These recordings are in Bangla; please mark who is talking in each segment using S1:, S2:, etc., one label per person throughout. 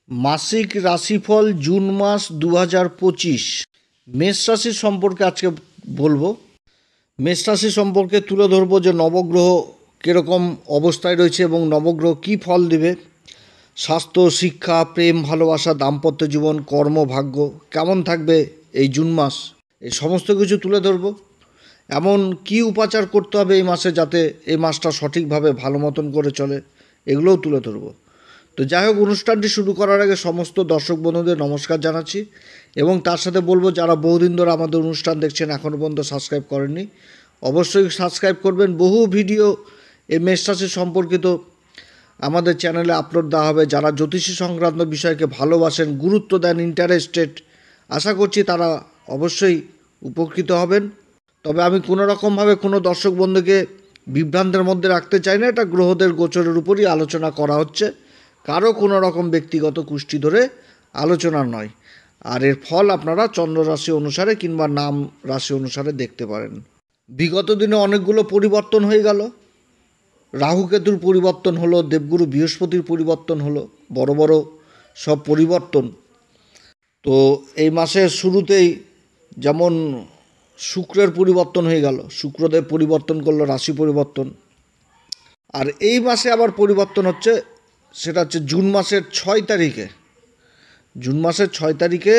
S1: মাসিক রাশিফল জুন মাস 2025। মেষ রাশি সম্পর্কে আজকে বলবো। মেষ রাশি সম্পর্কে তুলে ধরবো যে নবগ্রহ কীরকম অবস্থায় রয়েছে এবং নবগ্রহ কী ফল দেবে। স্বাস্থ্য, শিক্ষা, প্রেম, ভালোবাসা, দাম্পত্য জীবন, কর্ম, ভাগ্য কেমন থাকবে এই জুন মাস, এই সমস্ত কিছু তুলে ধরবো। এমন কি উপাচার করতে হবে এই মাসে যাতে এই মাসটা সঠিকভাবে ভালো মতন করে চলে, এগুলোও তুলে ধরবো। তো যাই হোক, অনুষ্ঠানটি শুরু করার আগে সমস্ত দর্শক বন্ধুদের নমস্কার জানাচ্ছি এবং তার সাথে বলবো যারা বহুদিন ধরে আমাদের অনুষ্ঠান দেখছেন এখনও পর্যন্ত সাবস্ক্রাইব করেননি, অবশ্যই সাবস্ক্রাইব করবেন। বহু ভিডিও এই মেষ রাশি সম্পর্কিত আমাদের চ্যানেলে আপলোড দেওয়া হবে। যারা জ্যোতিষী সংক্রান্ত বিষয়কে ভালোবাসেন, গুরুত্ব দেন, ইন্টারেস্টেড, আশা করছি তারা অবশ্যই উপকৃত হবেন। তবে আমি কোনো রকমভাবে কোনো দর্শক বন্ধুকে বিভ্রান্তের মধ্যে রাখতে চাই না। এটা গ্রহদের গোচরের উপরই আলোচনা করা হচ্ছে, কারো কোনো রকম ব্যক্তিগত কুষ্টি ধরে আলোচনা নয়। আর এর ফল আপনারা চন্দ্র রাশি অনুসারে কিংবা নাম রাশি অনুসারে দেখতে পারেন। বিগত দিনে অনেকগুলো পরিবর্তন হয়ে গেল। রাহু কেতুর পরিবর্তন হলো, দেবগুরু বৃহস্পতির পরিবর্তন হলো, বড় বড় সব পরিবর্তন। তো এই মাসের শুরুতেই যেমন শুক্রের পরিবর্তন হয়ে গেল, শুক্রদেব পরিবর্তন করলো, রাশি পরিবর্তন। আর এই মাসে আবার পরিবর্তন হচ্ছে, সেটা হচ্ছে জুন মাসের 6 তারিখে। জুন মাসের 6 তারিখে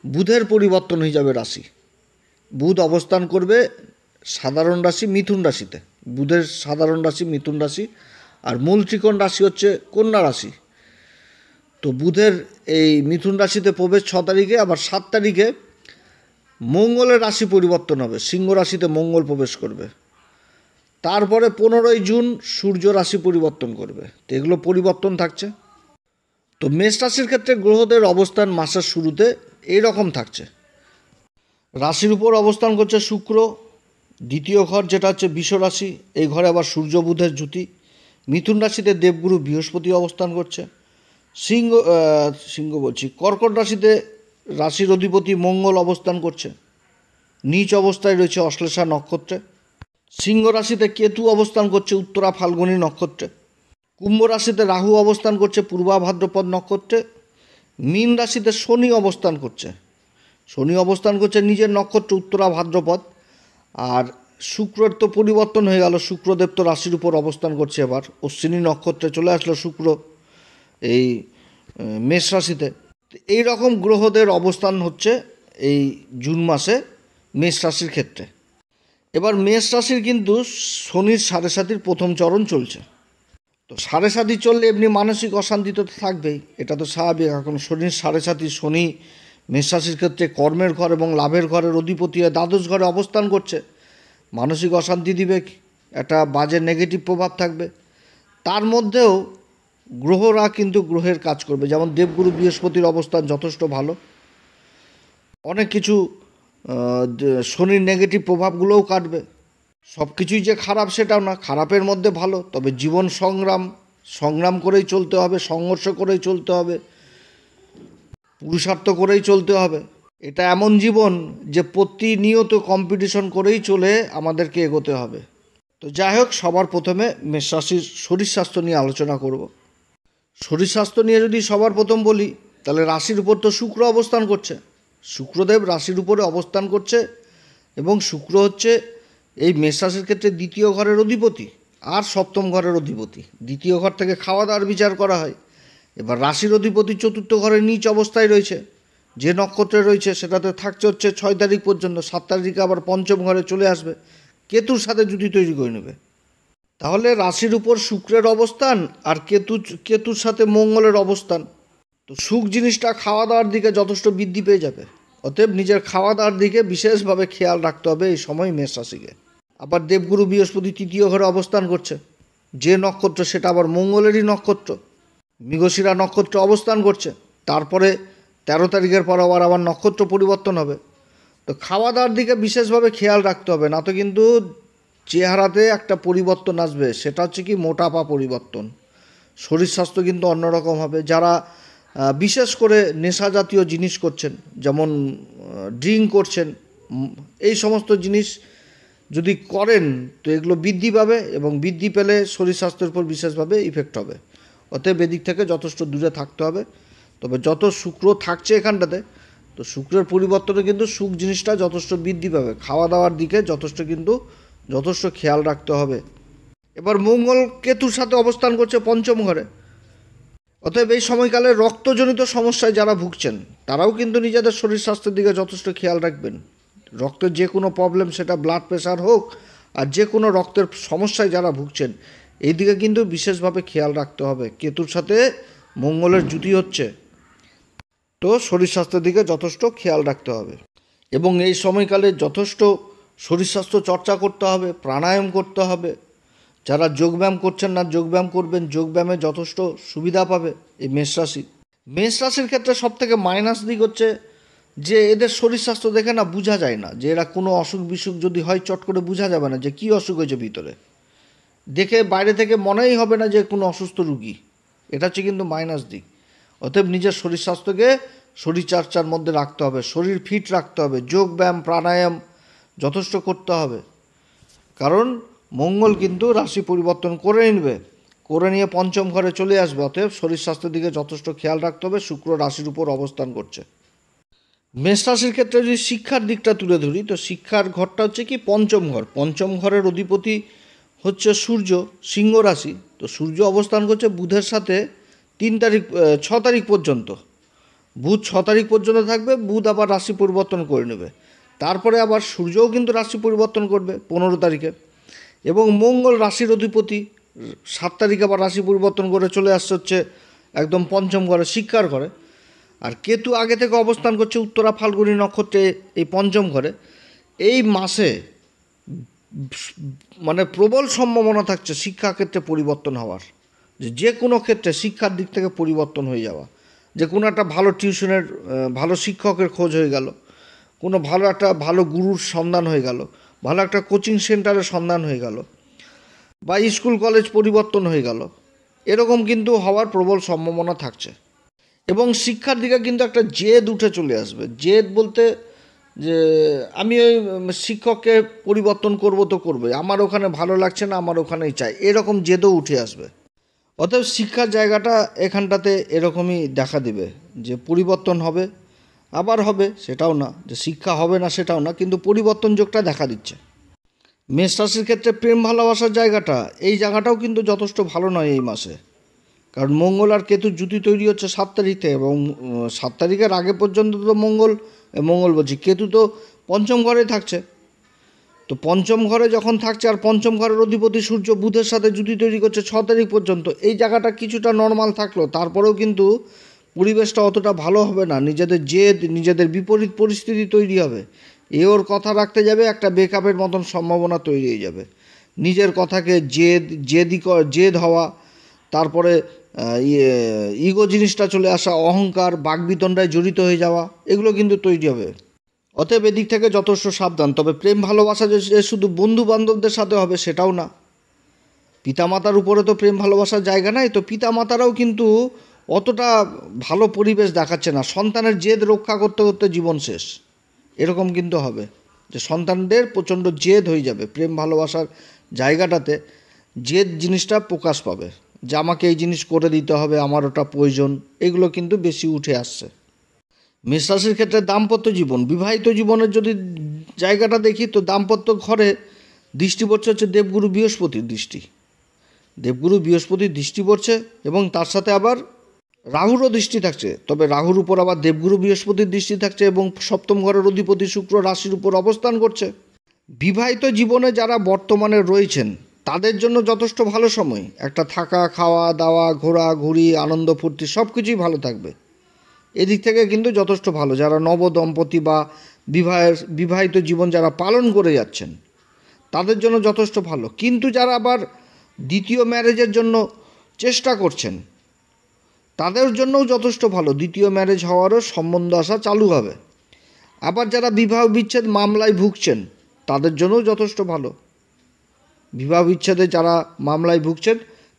S1: বুধের পরিবর্তন হয়ে যাবে রাশি। বুধ অবস্থান করবে সাধারণ রাশি মিথুন রাশিতে। বুধের সাধারণ রাশি মিথুন রাশি, আর মূল ত্রিকোণ রাশি হচ্ছে কন্যা রাশি। তো বুধের এই মিথুন রাশিতে প্রবেশ 6 তারিখে। আবার 7 তারিখে মঙ্গলের রাশি পরিবর্তন হবে, সিংহ রাশিতে মঙ্গল প্রবেশ করবে। তারপরে 15ই জুন সূর্য রাশি পরিবর্তন করবে। তো এগুলো পরিবর্তন থাকছে। তো মেষ রাশির ক্ষেত্রে গ্রহদের অবস্থান মাসের শুরুতে এই রকম থাকছে। রাশির উপর অবস্থান করছে শুক্র, দ্বিতীয় ঘর যেটা হচ্ছে বৃষ রাশি, এই ঘরে আবার সূর্য বুধের জুতি। মিথুন রাশিতে দেবগুরু বৃহস্পতি অবস্থান করছে। কর্কট রাশিতে রাশির অধিপতি মঙ্গল অবস্থান করছে, নীচ অবস্থায় রয়েছে অশ্লেষা নক্ষত্রে। সিংহ রাশিতে কেতু অবস্থান করছে উত্তরা ফাল্গুনী নক্ষত্রে। কুম্ভ রাশিতে রাহু অবস্থান করছে পূর্বা ভাদ্রপদ নক্ষত্রে। মীন রাশিতে শনি অবস্থান করছে, শনি অবস্থান করছে নিজের নক্ষত্র উত্তরা ভাদ্রপদ। আর শুক্রের তো পরিবর্তন হয়ে গেল, শুক্রদেব তো রাশির উপর অবস্থান করছে, এবার অশ্বিনী নক্ষত্রে চলে আসলো শুক্র এই মেষ রাশিতে। এই রকম গ্রহদের অবস্থান হচ্ছে এই জুন মাসে মেষ রাশির ক্ষেত্রে। এবার মেষ রাশির কিন্তু শনির 7.5 প্রথম চরণ চলছে। তো 7.5 চললে এমনি মানসিক অশান্তি তো থাকবেই, এটা তো স্বাভাবিক। এখন শনির 7.5, শনি মেষ রাশির ক্ষেত্রে কর্মের ঘর এবং লাভের ঘরের অধিপতি হয়ে দ্বাদশ ঘরে অবস্থান করছে। মানসিক অশান্তি দিবে, একটা বাজে নেগেটিভ প্রভাব থাকবে। তার মধ্যেও গ্রহরা কিন্তু গ্রহের কাজ করবে। যেমন দেবগুরু বৃহস্পতির অবস্থান যথেষ্ট ভালো, অনেক কিছু শনির নেগেটিভ প্রভাবগুলোও কাটবে। সব কিছুই যে খারাপ সেটাও না, খারাপের মধ্যে ভালো। তবে জীবন সংগ্রাম করেই চলতে হবে, সংঘর্ষ করেই চলতে হবে, পুরুষার্থ করেই চলতে হবে। এটা এমন জীবন যে প্রতিনিয়ত কম্পিটিশন করেই চলে আমাদেরকে এগোতে হবে। তো যাই হোক, সবার প্রথমে মেষ রাশির শরীর স্বাস্থ্য নিয়ে আলোচনা করব। শরীর স্বাস্থ্য নিয়ে যদি সবার প্রথম বলি, তাহলে রাশির উপর তো শুক্র অবস্থান করছে, শুক্রদেব রাশির উপরে অবস্থান করছে এবং শুক্র হচ্ছে এই মেষ রাশির ক্ষেত্রে দ্বিতীয় ঘরের অধিপতি আর সপ্তম ঘরের অধিপতি। দ্বিতীয় ঘর থেকে খাওয়া দাওয়ার বিচার করা হয়। এবার রাশির অধিপতি চতুর্থ ঘরের নিচ অবস্থায় রয়েছে, যে নক্ষত্রে রয়েছে সেটাতে থাকছে হচ্ছে 6 তারিখ পর্যন্ত। 7 তারিখে আবার পঞ্চম ঘরে চলে আসবে, কেতুর সাথে জুতি তৈরি করে নেবে। তাহলে রাশির উপর শুক্রের অবস্থান আর কেতুর সাথে মঙ্গলের অবস্থান। তো সুখ জিনিসটা খাওয়া দাওয়ার দিকে যথেষ্ট বৃদ্ধি পেয়ে যাবে। অতএব নিজের খাওয়া দাওয়ার দিকে বিশেষভাবে খেয়াল রাখতে হবে এই সময় মেষ রাশিকে। আবার দেবগুরু বৃহস্পতি তৃতীয় ঘরে অবস্থান করছে, যে নক্ষত্র সেটা আবার মঙ্গলেরই নক্ষত্র, মৃগশিরা নক্ষত্র অবস্থান করছে। তারপরে 13 তারিখের পর আবার নক্ষত্র পরিবর্তন হবে। তো খাওয়া দাওয়ার দিকে বিশেষভাবে খেয়াল রাখতে হবে, না তো কিন্তু চেহারাতে একটা পরিবর্তন আসবে। সেটা হচ্ছে কি মোটাপা পরিবর্তন। শরীর স্বাস্থ্য কিন্তু অন্যরকম হবে। যারা বিশেষ করে নেশা জাতীয় জিনিস করছেন, যেমন ড্রিঙ্ক করছেন, এই সমস্ত জিনিস যদি করেন তো এগুলো বৃদ্ধি পাবে এবং বৃদ্ধি পেলে শরীর স্বাস্থ্যের উপর বিশেষভাবে ইফেক্ট হবে। অতএব এদিক থেকে যথেষ্ট দূরে থাকতে হবে। তবে যত শুক্র থাকছে এখানটাতে, তো শুক্রের পরিবর্তনে কিন্তু সুখ জিনিসটা যথেষ্ট বৃদ্ধি পাবে। খাওয়া দাওয়ার দিকে যথেষ্ট খেয়াল রাখতে হবে। এবার মঙ্গল কেতুর সাথে অবস্থান করছে পঞ্চম ঘরে। অতএব এই সময়কালে রক্তজনিত সমস্যায় যারা ভুগছেন তারাও কিন্তু নিজেদের শরীর স্বাস্থ্যের দিকে যথেষ্ট খেয়াল রাখবেন। রক্তের যে কোনো প্রবলেম, সেটা ব্লাড প্রেশার হোক আর যে কোনো রক্তের সমস্যায় যারা ভুগছেন, এই দিকে কিন্তু বিশেষভাবে খেয়াল রাখতে হবে। কেতুর সাথে মঙ্গলের জুতি হচ্ছে, তো শরীর স্বাস্থ্যের দিকে যথেষ্ট খেয়াল রাখতে হবে। এবং এই সময়কালে যথেষ্ট শরীর স্বাস্থ্য চর্চা করতে হবে, প্রাণায়াম করতে হবে। যারা যোগব্যায়াম করছেন না, যোগব্যায়াম করবেন, যোগব্যায়ামে যথেষ্ট সুবিধা পাবে এই মেষ রাশির ক্ষেত্রে সবথেকে মাইনাস দিক হচ্ছে যে এদের শরীর স্বাস্থ্য দেখে না বোঝা যায় না, যে এরা কোনো অসুখ বিসুখ যদি হয় চট করে বোঝা যাবে না যে কী অসুখ হয়েছে ভিতরে, দেখে বাইরে থেকে মনেই হবে না যে কোনো অসুস্থ রুগী। এটা হচ্ছে কিন্তু মাইনাস দিক। অতএব নিজের শরীর স্বাস্থ্যকে শরীরচর্চার মধ্যে রাখতে হবে, শরীর ফিট রাখতে হবে, যোগব্যায়াম প্রাণায়াম যথেষ্ট করতে হবে। কারণ মঙ্গল কিন্তু রাশি পরিবর্তন করে নিয়ে পঞ্চম ঘরে চলে আসবে। অতএব শরীর স্বাস্থ্যের দিকে যথেষ্ট খেয়াল রাখতে হবে। শুক্র রাশির উপর অবস্থান করছে। মেষ রাশির ক্ষেত্রে যদি শিক্ষার দিকটা তুলে ধরি, তো শিক্ষার ঘরটা হচ্ছে কি পঞ্চম ঘর। পঞ্চম ঘরের অধিপতি হচ্ছে সূর্য, সিংহ রাশি। তো সূর্য অবস্থান করছে বুধের সাথে 6 তারিখ পর্যন্ত। বুধ 6 তারিখ পর্যন্ত থাকবে, বুধ আবার রাশি পরিবর্তন করে নেবে। তারপরে আবার সূর্যও কিন্তু রাশি পরিবর্তন করবে 15 তারিখে। এবং মঙ্গল রাশির অধিপতি 7 তারিখ আবার রাশি পরিবর্তন করে চলে আসছে হচ্ছে একদম পঞ্চম ঘরে, শিক্ষার ঘরে। আর কেতু আগে থেকে অবস্থান করছে উত্তরা ফাল্গুনী নক্ষত্রে এই পঞ্চম ঘরে। এই মাসে মানে প্রবল সম্ভাবনা থাকছে শিক্ষাক্ষেত্রে পরিবর্তন হওয়ার, যে কোনো ক্ষেত্রে শিক্ষার দিক থেকে পরিবর্তন হয়ে যাওয়া। যে কোনো একটা ভালো টিউশনের ভালো শিক্ষকের খোঁজ হয়ে গেল, কোনো ভালো গুরুর সন্ধান হয়ে গেল, ভালো একটা কোচিং সেন্টারের সন্ধান হয়ে গেল, বা স্কুল কলেজ পরিবর্তন হয়ে গেল, এরকম কিন্তু হওয়ার প্রবল সম্ভাবনা থাকছে। এবং শিক্ষার দিকে কিন্তু একটা জেদ উঠে চলে আসবে। জেদ বলতে যে আমি ওই শিক্ষককে পরিবর্তন করব তো করবো, আমার ওখানে ভালো লাগছে না, আমার ওখানেই চাই, এরকম জেদও উঠে আসবে। অতএব শিক্ষার জায়গাটা এখানটাতে এরকমই দেখা দেবে যে পরিবর্তন হবে, আবার হবে সেটাও না, যে শিক্ষা হবে না সেটাও না, কিন্তু পরিবর্তন যোগটা দেখা দিচ্ছে। মেষ রাশির ক্ষেত্রে প্রেম ভালোবাসার জায়গাটা, এই জায়গাটাও কিন্তু যথেষ্ট ভালো নয় এই মাসে। কারণ মঙ্গল আর কেতুর জুতি তৈরি হচ্ছে 7 তারিখে, এবং 7 তারিখের আগে পর্যন্ত তো কেতু তো পঞ্চম ঘরে থাকছে। তো পঞ্চম ঘরে যখন থাকছে, আর পঞ্চম ঘরের অধিপতি সূর্য বুধের সাথে জুতি তৈরি করছে 6 তারিখ পর্যন্ত, এই জায়গাটা কিছুটা নর্মাল থাকলো, তারপরেও কিন্তু পরিবেশটা অতটা ভালো হবে না। নিজেদের বিপরীত পরিস্থিতি তৈরি হবে। ওর কথা রাখতে যাবে, একটা ব্রেকআপের মতন সম্ভাবনা তৈরি হয়ে যাবে। নিজের কথাকে জেদ হওয়া, তারপরে ইগো জিনিসটা চলে আসা, অহংকার, বাকবিতণ্ডায় জড়িত হয়ে যাওয়া, এগুলো কিন্তু তৈরি হবে। অতএব এদিক থেকে যথেষ্ট সাবধান। তবে প্রেম ভালোবাসা যে শুধু বন্ধু বান্ধবদের সাথে হবে সেটাও না। পিতামাতার উপরে তো প্রেম ভালোবাসার জায়গা নাই, তো পিতামাতারাও কিন্তু অতটা ভালো পরিবেশ দেখাচ্ছে না। সন্তানের জেদ রক্ষা করতে করতে জীবন শেষ, এরকম কিন্তু হবে যে সন্তানদের প্রচণ্ড জেদ হয়ে যাবে। প্রেম ভালোবাসার জায়গাটাতে জেদ জিনিসটা প্রকাশ পাবে, যে আমাকে এই জিনিস করে দিতে হবে, আমার ওটা প্রয়োজন, এগুলো কিন্তু বেশি উঠে আসছে। মেষ রাশির ক্ষেত্রে দাম্পত্য জীবন, বিবাহিত জীবনের যদি জায়গাটা দেখি, তো দাম্পত্য ঘরে দৃষ্টি পড়ছে হচ্ছে দেবগুরু বৃহস্পতির দৃষ্টি পড়ছে, এবং তার সাথে আবার রাহুরও দৃষ্টি থাকছে। তবে রাহুর উপর আবার দেবগুরু বৃহস্পতির দৃষ্টি থাকছে, এবং সপ্তম ঘরের অধিপতি শুক্র রাশির উপর অবস্থান করছে। বিবাহিত জীবনে যারা বর্তমানে রয়েছেন তাদের জন্য যথেষ্ট ভালো সময়। একটা থাকা, খাওয়া দাওয়া, ঘোরাঘুরি, আনন্দ ফুর্তি সব কিছুই ভালো থাকবে। এদিক থেকে কিন্তু যথেষ্ট ভালো। যারা নবদম্পতি বা বিবাহিত জীবন যারা পালন করে যাচ্ছেন তাদের জন্য যথেষ্ট ভালো। কিন্তু যারা আবার দ্বিতীয় ম্যারেজের জন্য চেষ্টা করছেন তাদের জন্যও যথেষ্ট ভালো। দ্বিতীয় ম্যারেজ হওয়ারও সম্বন্ধ আসা চালু হবে। আবার যারা বিবাহ বিচ্ছেদ মামলায় ভুগছেন তাদের জন্যও যথেষ্ট ভালো। বিবাহ বিচ্ছেদে যারা মামলায় ভুগছেন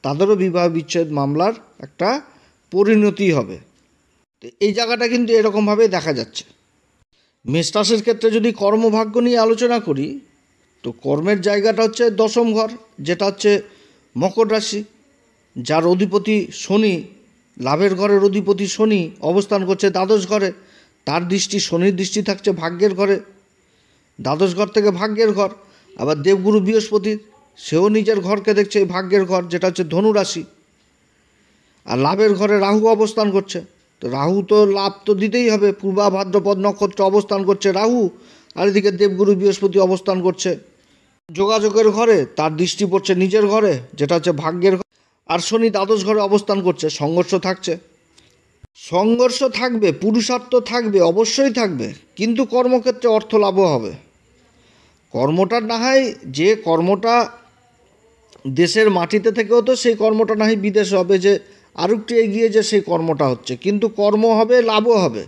S1: তাদেরও বিবাহ বিচ্ছেদ মামলার একটা পরিণতি হবে। এই জায়গাটা কিন্তু এরকমভাবে দেখা যাচ্ছে। মেষ রাশির ক্ষেত্রে যদি কর্মভাগ্য নিয়ে আলোচনা করি, তো কর্মের জায়গাটা হচ্ছে দশম ঘর, যেটা হচ্ছে মকর রাশি, যার অধিপতি শনি লাভের ঘরের অধিপতি শনি অবস্থান করছে দ্বাদশ ঘরে, তার দৃষ্টি, শনির দৃষ্টি থাকছে ভাগ্যের ঘরে, দ্বাদশ ঘর থেকে ভাগ্যের ঘর। আবার দেবগুরু বৃহস্পতি, সেও নিজের ঘরকে দেখছে, এই ভাগ্যের ঘর যেটা হচ্ছে ধনু রাশি। আর লাভের ঘরে রাহু অবস্থান করছে, তো রাহু তো লাভ তো দিতেই হবে, পূর্বা ভাদ্রপদ নক্ষত্র অবস্থান করছে রাহু, আর এদিকে দেবগুরু বৃহস্পতি অবস্থান করছে যোগাযোগের ঘরে, তার দৃষ্টি পড়ছে নিজের ঘরে যেটা হচ্ছে ভাগ্যের ঘর। আর শনি দ্বাদশ ঘরে অবস্থান করছে, সংঘর্ষ থাকছে, সংঘর্ষ থাকবে, পুরুষার্থ থাকবে, অবশ্যই থাকবে, কিন্তু কর্মক্ষেত্রে অর্থ লাভও হবে। কর্মটা না হয়, যে কর্মটা দেশের মাটিতে থেকে হতো সেই কর্মটা না হয় বিদেশে হবে, যে আর একটু এগিয়ে যে সেই কর্মটা হচ্ছে, কিন্তু কর্ম হবে, লাভও হবে,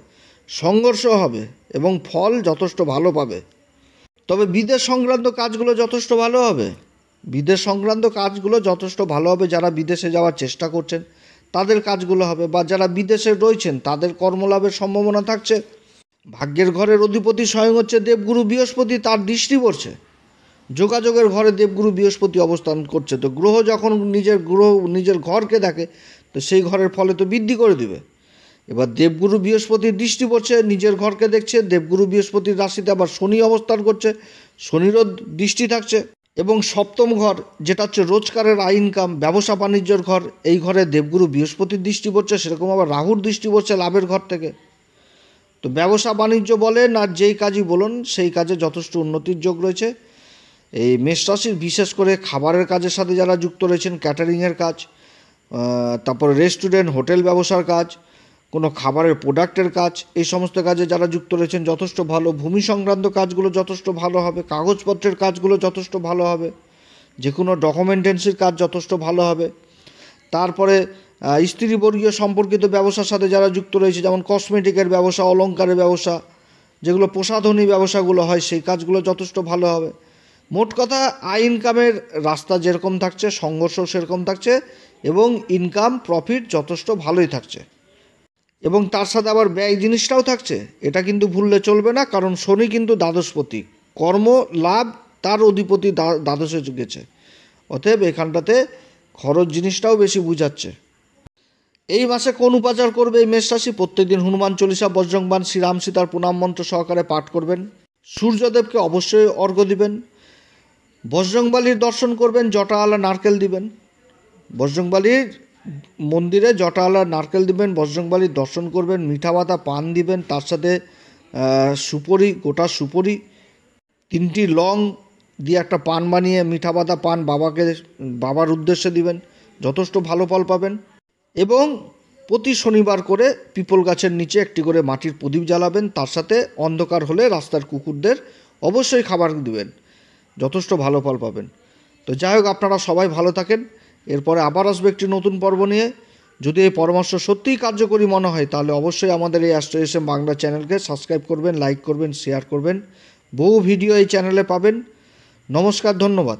S1: সংঘর্ষ হবে এবং ফল যথেষ্ট ভালো পাবে। তবে বিদেশ সংক্রান্ত কাজগুলো যথেষ্ট ভালো হবে, বিদেশ সংক্রান্ত কাজগুলো যথেষ্ট ভালো হবে। যারা বিদেশে যাওয়ার চেষ্টা করছেন তাদের কাজগুলো হবে, বা যারা বিদেশে রয়েছেন তাদের কর্মলাভের সম্ভাবনা থাকছে। ভাগ্যের ঘরের অধিপতি স্বয়ং হচ্ছে দেবগুরু বৃহস্পতি, তার দৃষ্টি পড়ছে যোগাযোগের ঘরে, দেবগুরু বৃহস্পতি অবস্থান করছে। তো গ্রহ যখন নিজের ঘরকে দেখে, তো সেই ঘরের ফলে তো বৃদ্ধি করে দিবে। এবার দেবগুরু বৃহস্পতির দৃষ্টি পড়ছে, নিজের ঘরকে দেখছে, দেবগুরু বৃহস্পতির রাশিতে আবার শনি অবস্থান করছে, শনিরও দৃষ্টি থাকছে। এবং সপ্তম ঘর যেটা হচ্ছে রোজগারের আয় ইনকাম, ব্যবসা বাণিজ্যের ঘর, এই ঘরে দেবগুরু বৃহস্পতির দৃষ্টি পড়ছে, সেরকম আবার রাহুর দৃষ্টি পড়ছে লাভের ঘর থেকে। তো ব্যবসা বাণিজ্য বলেন আর যেই কাজই বলুন, সেই কাজে যথেষ্ট উন্নতির যোগ রয়েছে। এই মেষ রাশির বিশেষ করে খাবারের কাজের সাথে যারা যুক্ত রয়েছেন, ক্যাটারিংয়ের কাজ, তারপরে রেস্টুরেন্ট, হোটেল ব্যবসার কাজ, কোনো খাবারের প্রোডাক্টের কাজ, এই সমস্ত কাজে যারা যুক্ত রয়েছেন যথেষ্ট ভালো। ভূমি সংক্রান্ত কাজগুলো যথেষ্ট ভালো হবে, কাগজপত্রের কাজগুলো যথেষ্ট ভালো হবে, যে কোনো ডকুমেন্টেন্সির কাজ যথেষ্ট ভালো হবে। তারপরে স্ত্রীবর্গীয় সম্পর্কিত ব্যবসার সাথে যারা যুক্ত রয়েছে, যেমন কসমেটিকের ব্যবসা, অলংকারের ব্যবসা, যেগুলো প্রসাধনী ব্যবসাগুলো হয়, সেই কাজগুলো যথেষ্ট ভালো হবে। মোট কথা, আয় ইনকামের রাস্তা যেরকম থাকছে, সংঘর্ষ সেরকম থাকছে, এবং ইনকাম প্রফিট যথেষ্ট ভালোই থাকছে। এবং তার সাথে আবার ব্যয় জিনিসটাও থাকছে, এটা কিন্তু ভুললে চলবে না, কারণ শনি কিন্তু দ্বাদশপতি, কর্ম লাভ তার অধিপতি দ্বাদশে গেছে, অতএব এখানটাতে খরচ জিনিসটাও বেশি বুঝাচ্ছে। এই মাসে কোন উপাচার করবে এই মেষ রাশি? প্রত্যেকদিন হনুমান চল্লিশা, বজ্রংবাণ, শ্রীরাম সীতার প্রণাম মন্ত্র সহকারে পাঠ করবেন। সূর্যদেবকে অবশ্যই অর্ঘ্য দিবেন। বজরংবলীর দর্শন করবেন, জটাওয়ালা নারকেল দিবেন, বজরংবলীর মন্দিরে জটাওয়ালা নারকেল দিবেন, বজরংবলীর দর্শন করবেন, মিঠা বাতা পান দিবেন, তার সাথে সুপরি, গোটা সুপরি, 3টি লং দিয়ে একটা পান বানিয়ে মিঠা বাতা পান বাবার উদ্দেশ্যে দিবেন, যথেষ্ট ভালো ফল পাবেন। এবং প্রতি শনিবার করে পিপল গাছের নিচে একটি করে মাটির প্রদীপ জ্বালাবেন, তার সাথে অন্ধকার হলে রাস্তার কুকুরদের অবশ্যই খাবার দিবেন, যথেষ্ট ভালো ফল পাবেন। তো যাই হোক, আপনারা সবাই ভালো থাকেন। এরপরে আবার আসবে একটি নতুন পর্ব নিয়ে। যদি এই পরামর্শ সত্যিই কার্যকরী মনে হয়, তাহলে অবশ্যই আমাদের এই অ্যাস্ট্রো বাংলা চ্যানেলকে সাবস্ক্রাইব করবেন, লাইক করবেন, শেয়ার করবেন। বহু ভিডিও এই চ্যানেলে পাবেন। নমস্কার, ধন্যবাদ।